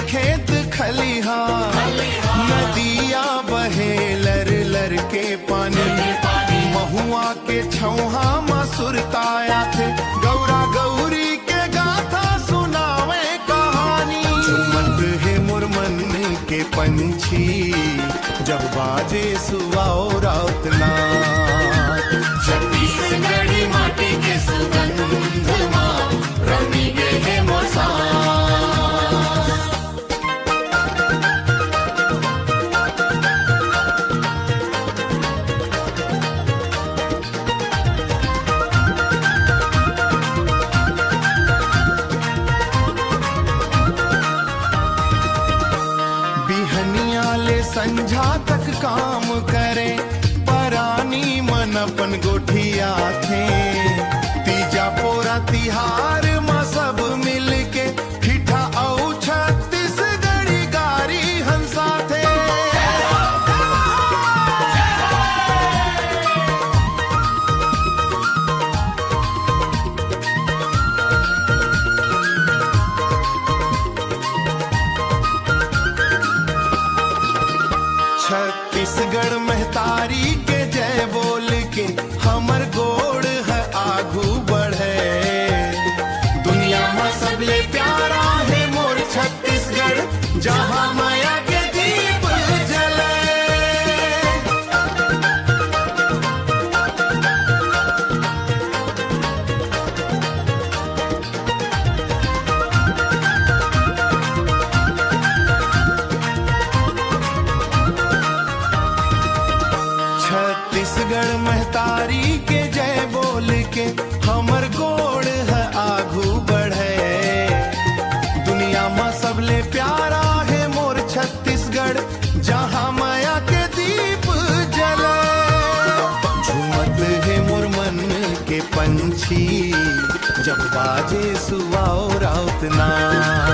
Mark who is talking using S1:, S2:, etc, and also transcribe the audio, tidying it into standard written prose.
S1: खेत खलिहान, नदिया बहे लर लर के पानी, महुआ के छौहा मसुरताया थे, गौरा गौरी के गाथा सुनावे कहानी। झूमत है मुरमन के पंछी जब बाजे सुवाओ राउत नाथ। छत्तीसगढ़ी माटी के सुगंध माँ रमी गए है मोर सांस। संझा तक काम करे परानी मन अपन गोठिया थे, तीजा पोरा तिहार में सब मिल के ठिठा औ छत्तीसगढ़ी गारी हंसा थे। छत्तीसगढ़ महतारी के जय बोल के हमर गोड़ है आगू बढ़े, दुनिया में सबले प्यारा है मोर छत्तीसगढ़ जहाँ माया के दीप जले। छत्तीसगढ़ महतारी के जय बोल के हमर गोड़ है आगू बढ़े, दुनिया में सबले प्यारा है मोर छत्तीसगढ़ जहाँ माया के दीप जले। झूमत है मोर मन के पंछी जब बाजे सुवाओ राउत नाथ।